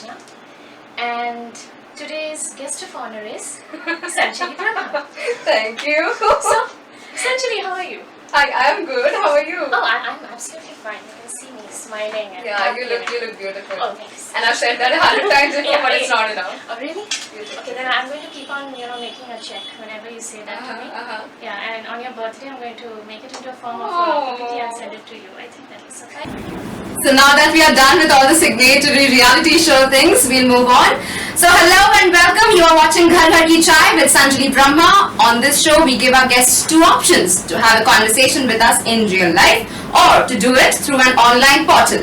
Sudeshna, and today's guest of honor is Sanjali Brahma. Thank you. So, Sanjali, how are you? Hi, I'm good. How are you? Oh, I'm absolutely fine. You can see me smiling and Yeah, happy you look beautiful. Oh, thanks. And I've said that 100 times before, but it's not enough. Oh, really? Okay, then I'm going to keep on, making a check whenever you say that to me. Yeah, and on your birthday, I'm going to make it into a form of a PPT and send it to you. I think that will suffice. So now that we are done with all the signatory reality show things, we'll move on. So hello and welcome. You are watching Ghar Ki Chai with Sanjali Brahma. On this show, we give our guests two options: to have a conversation with us in real life, or to do it through an online portal.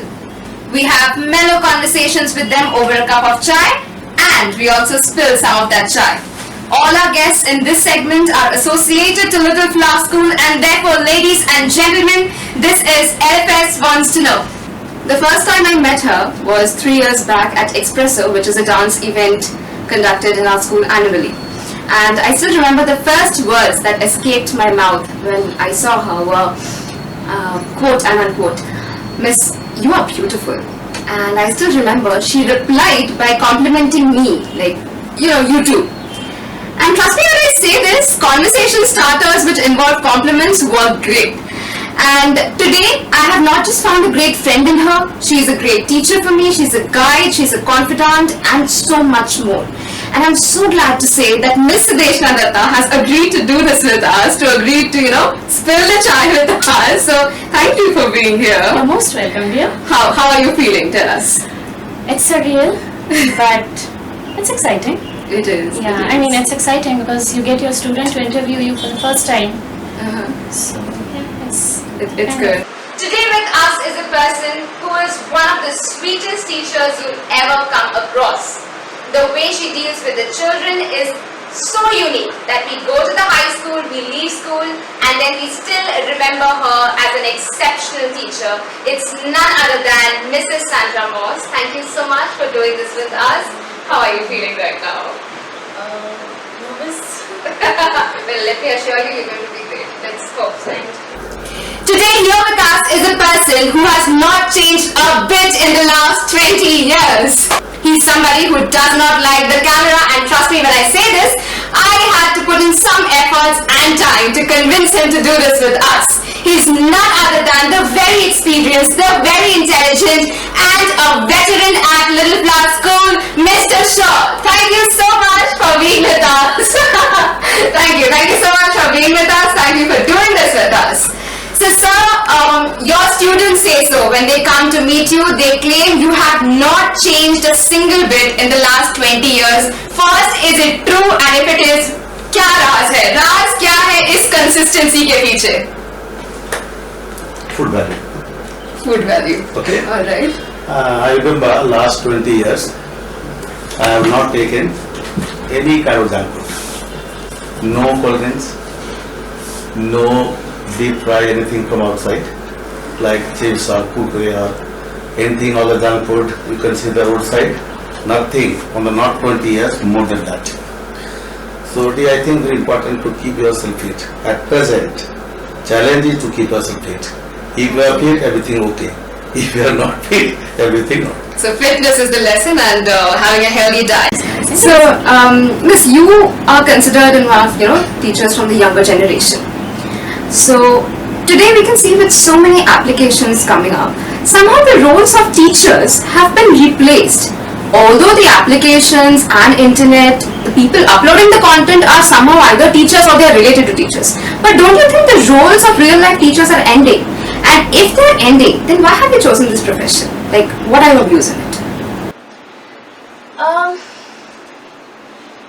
We have mellow conversations with them over a cup of chai, and we also spill some of that chai. All our guests in this segment are associated to Little Flower School, and therefore, ladies and gentlemen, this is LFS Wants to Know. The first time I met her was 3 years back at Espresso, which is a dance event conducted in our school annually. And I still remember the first words that escaped my mouth when I saw her were, quote and unquote, "Miss, you are beautiful." And I still remember she replied by complimenting me, like, you too. And trust me when I say this, conversation starters which involve compliments work great. And today, I have not just found a great friend in her, she is a great teacher for me, she's a guide, she's a confidant, and so much more. And I'm so glad to say that Miss Sudeshna Dutta has agreed to do this with us, to agree to, spill the chai with us. So, thank you for being here. You're most welcome, dear. How are you feeling? Tell us. It's surreal, but it's exciting. It is. Yeah, it is. I mean, it's exciting because you get your student to interview you for the first time. So, yeah, it's good. Today with us is a person who is one of the sweetest teachers you'll ever come across. The way she deals with the children is so unique that we go to the high school, we leave school, and then we still remember her as an exceptional teacher. It's none other than Mrs. Sandra. Thank you so much for doing this with us. How are you feeling right now? nervous. Well, let me assure you, you're going to be great. Let's hope so. Today here with us is a person who has not changed a bit in the last 20 years. He's somebody who does not like the camera, and trust me when I say this, I had to put in some efforts and time to convince him to do this with us. He's none other than the very experienced, the very intelligent, and a veteran at Little Flower School, Mr. Shaw. Thank you so much for being with us. Thank you so much for being with us. Thank you for doing this with us. So sir, your students say so. When they come to meet you, they claim you have not changed a single bit in the last 20 years. First, is it true? And if it is, क्या राज है? राज क्या है इस consistency के पीछे? Food value. Food value. Okay. All right. I remember last 20 years, I have not taken any kind of junk food. No cold drinks, no deep fry anything from outside, like chips or kurkure or anything other junk food you can see the roadside. Nothing on the not 20 years, more than that. So I think very important to keep yourself fit. At present, challenge is to keep yourself fit. If you are fit, everything okay. If you are not fit, everything not. So fitness is the lesson, and having a healthy diet. So, Miss, you are considered one of teachers from the younger generation. So today we can see with so many applications coming up, somehow the roles of teachers have been replaced. Although the applications and internet, the people uploading the content are somehow either teachers or they are related to teachers. But don't you think the roles of real life teachers are ending? And if they're ending, then why have you chosen this profession? Like, what are your views on it?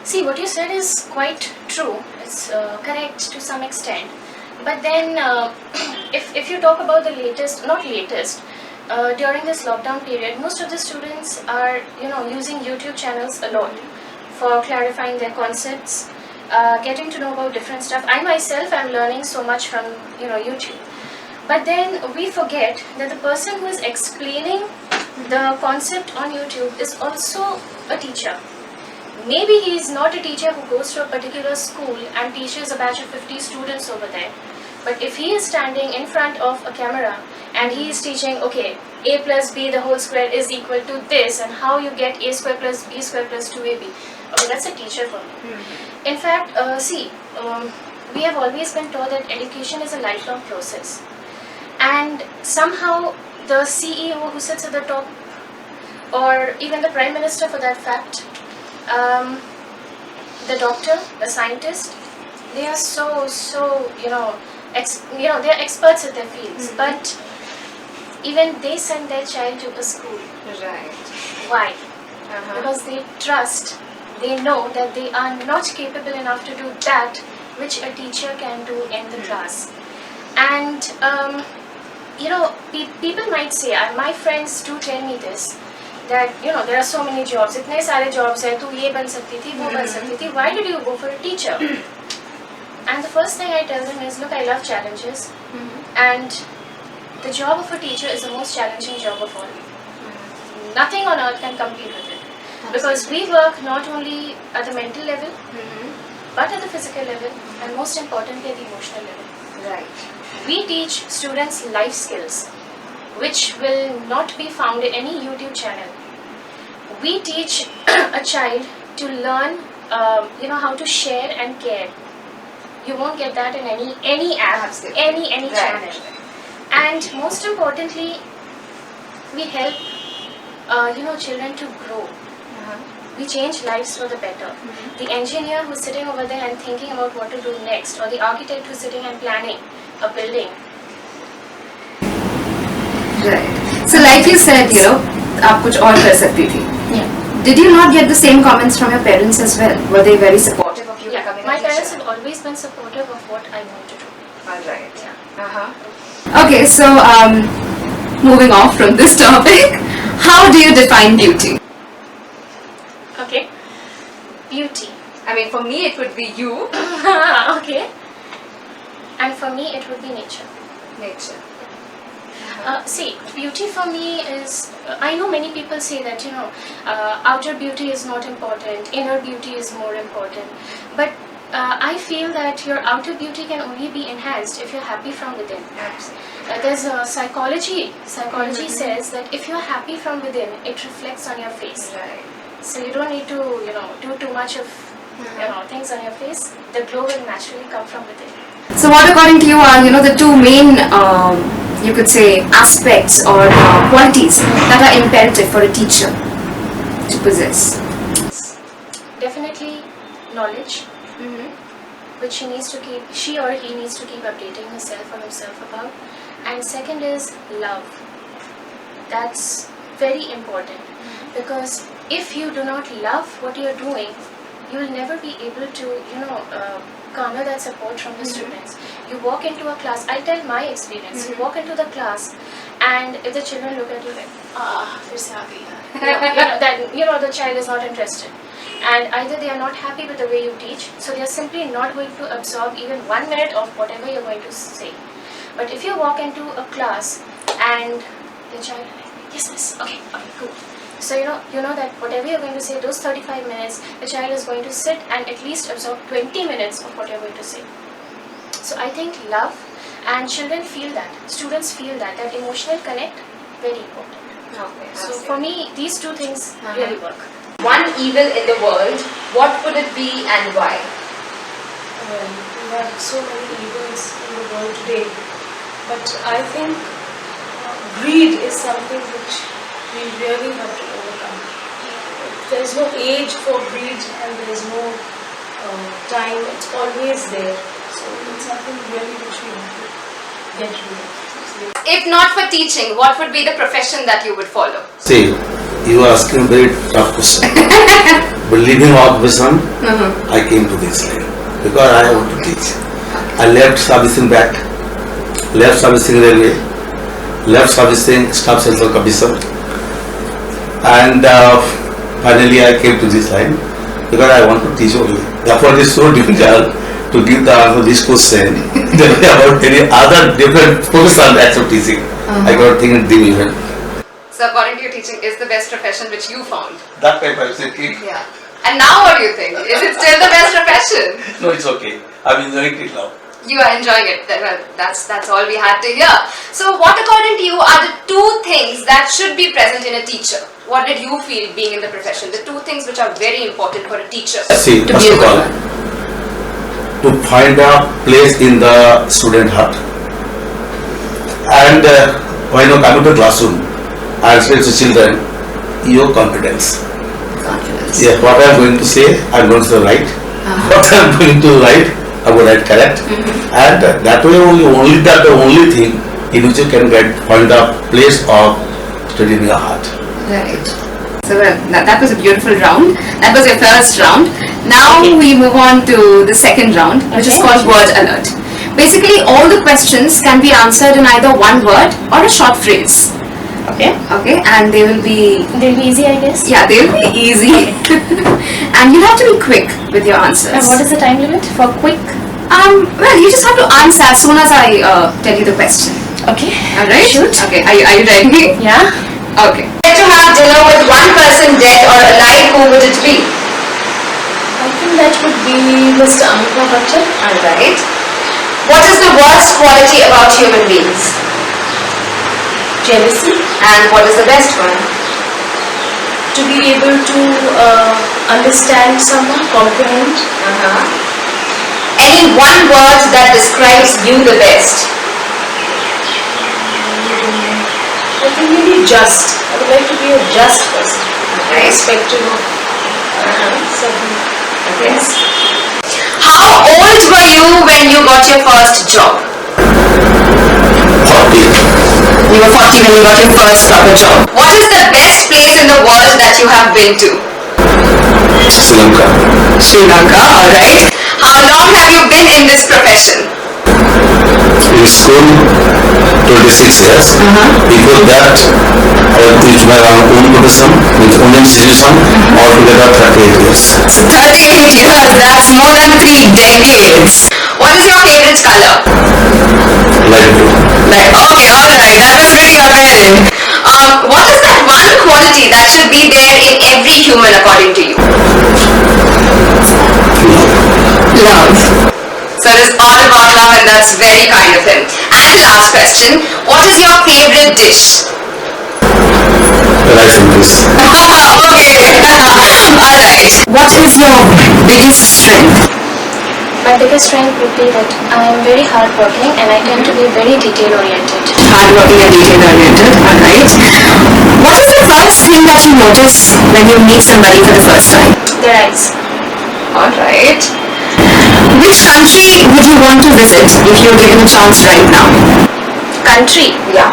See, what you said is quite true. It's correct to some extent. But then, if you talk about the during this lockdown period, most of the students are, using YouTube channels a lot for clarifying their concepts, getting to know about different stuff. I myself am learning so much from, YouTube. But then we forget that the person who is explaining the concept on YouTube is also a teacher. Maybe he is not a teacher who goes to a particular school and teaches a batch of 50 students over there. But if he is standing in front of a camera and he is teaching, okay, a plus b the whole square is equal to this, and how you get a square plus b square plus 2ab. Okay, that's a teacher for me. In fact, we have always been taught that education is a lifelong process, and somehow the CEO who sits at the top, or even the Prime Minister for that fact, the doctor, the scientist, they are so they are experts at their fields, but even they send their child to a school. Right. Why? Because they trust, they know that they are not capable enough to do that which a teacher can do in the class. And people might say, my friends do tell me this, that there are so many jobs, itne sare jobs hai, tu ye ban sakti thi, wo ban sakti thi, why did you go for a teacher? And the first thing I tell them is, look, I love challenges, and the job of a teacher is the most challenging job of all. Nothing on earth can compete with it, because we work not only at the mental level, but at the physical level, and most importantly at the emotional level. Right. We teach students life skills, which will not be found in any YouTube channel. We teach a child to learn, how to share and care. You won't get that in any app, any channel. And most importantly, we help, children to grow. We change lives for the better. The engineer who's sitting over there and thinking about what to do next, or the architect who's sitting and planning a building. Right. So like you said, आप कुछ और कर सकती थी. Yeah. Did you not get the same comments from your parents as well? Were they very supportive of you becoming My a teacher? parents have always been supportive of what I want to do. Alright. Yeah. Okay, so moving off from this topic, how do you define beauty? Okay. Beauty. I mean, for me it would be you. Okay. And for me it would be nature. Nature. See, beauty for me is, I know many people say that, outer beauty is not important, inner beauty is more important. But I feel that your outer beauty can only be enhanced if you're happy from within. Absolutely. There's a psychology. Psychology says that if you're happy from within, it reflects on your face. Right. So you don't need to, do too much of, things on your face. The glow will naturally come from within. So what according to you are, the two main, you could say, aspects or qualities that are imperative for a teacher to possess? Definitely knowledge, which she or he needs to keep updating herself or himself about. And second is love. That's very important, because if you do not love what you're doing, you will never be able to, garner that support from the students. You walk into a class, I'll tell my experience, you walk into the class, and if the children look at you like, fir se aa gayi, the child is not interested. And either they are not happy with the way you teach, so they are simply not going to absorb even 1 minute of whatever you're going to say. But if you walk into a class and the child is like, yes miss, okay, cool. So you know that whatever you're going to say, those 35 minutes, the child is going to sit and at least absorb 20 minutes of what you're going to say. So I think love, and children feel that, students feel that emotional connect, very important. Okay. So for me, these two things really work. One evil in the world, what would it be and why? There are so many evils in the world today, but I think greed is something which we really have to overcome. There is no age for greed, and there is no time, it's always there. So it's something really which we have to get rid of. If not for teaching, what would be the profession that you would follow? See, you are asking a very tough question. But leaving off with some, I came to this line because I want to teach. I left servicing bat, left servicing railway, left servicing staff sensor commission, and finally I came to this line because I want to teach only. Therefore, it is so difficult to give the answer to this question about any other different profession except teaching. I cannot think in deep even. So according to your teaching is the best profession which you found? That type I was thinking. Yeah. And now what do you think? Is it still the best profession? No, it's okay. I'm enjoying it now. You are enjoying it. Well, that's all we had to hear. So, what according to you are the two things that should be present in a teacher? What did you feel being in the profession? The two things which are very important for a teacher See, to first be a of good all, one. to find a place in the student heart. And when you come to the classroom, I explain to children, your confidence. Confidence. Yeah, what I am going to say, I am going to say right. What I am going to write, I will write correct. And that way only that the only thing in which you can find a place of studying your heart. Right. So well, that was a beautiful round. That was your first round. Now we move on to the second round, which is called word alert. Basically, all the questions can be answered in either one word or a short phrase. Okay. Okay, and they will be They'll be easy, I guess. yeah, they will be easy, and you have to be quick with your answers. And what is the time limit for quick? Well, you just have to answer as soon as I tell you the question. Okay. All right. Shoot. Okay. Are you ready? Yeah. Okay. To have dinner with one person dead or alive, who would it be? I think that would be Mr. Amitabh Bachchan. Alright. What is the worst quality about human beings? Jealousy. And what is the best one? To be able to understand someone, comprehend. Any one word that describes you the best? I think maybe just. I would like to be a just person. Right. Irrespective of certain things. How old were you when you got your first job? 40. You were 40 when you got your first proper job. What is the best place in the world that you have been to? Sri Lanka. Sri Lanka, alright. How long have you been in this profession? In school, 26 years. Before that, I have teach my own profession with own institution, altogether 38 years. 38 years, that's more than 3 decades. What is your favorite color? Light blue. Like, okay, alright, that was really apparent. What is that one quality that should be there in every human according to you? Love. So it is all about love, and that's very kind of him. And the last question, what is your favorite dish? Rice and peas. Okay, alright. What is your biggest strength? My biggest strength would be that I am very hardworking and I tend to be very detail oriented. Hardworking and detail oriented, alright. What is the first thing that you notice when you meet somebody for the first time? Their eyes. Alright. Which country would you want to visit if you're given a chance right now? Country. Yeah.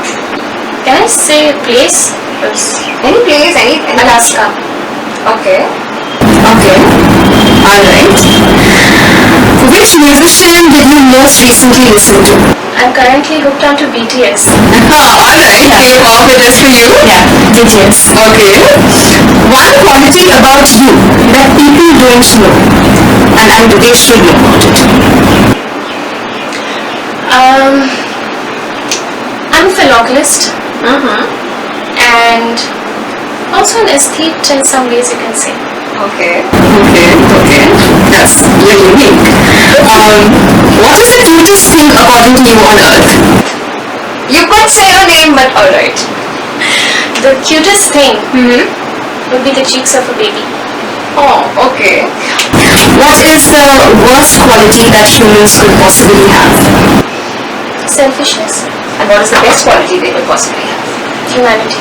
Can I say a place? Yes. Any place, any Alaska. Okay. Okay. Alright. Which musician did you most recently listen to? I'm currently hooked onto BTS. Alright. K-pop, it is for you? Yeah, BTS. Okay. One quality about you that people don't know and they should know about it. I'm a philologist and also an aesthete in some ways, you can say. Okay. That's really unique. What is the cutest thing according to you on earth? You could say your name, but alright. The cutest thing would be the cheeks of a baby. Oh, okay. What is the worst quality that humans could possibly have? Selfishness. And what is the best quality they could possibly have? Humanity.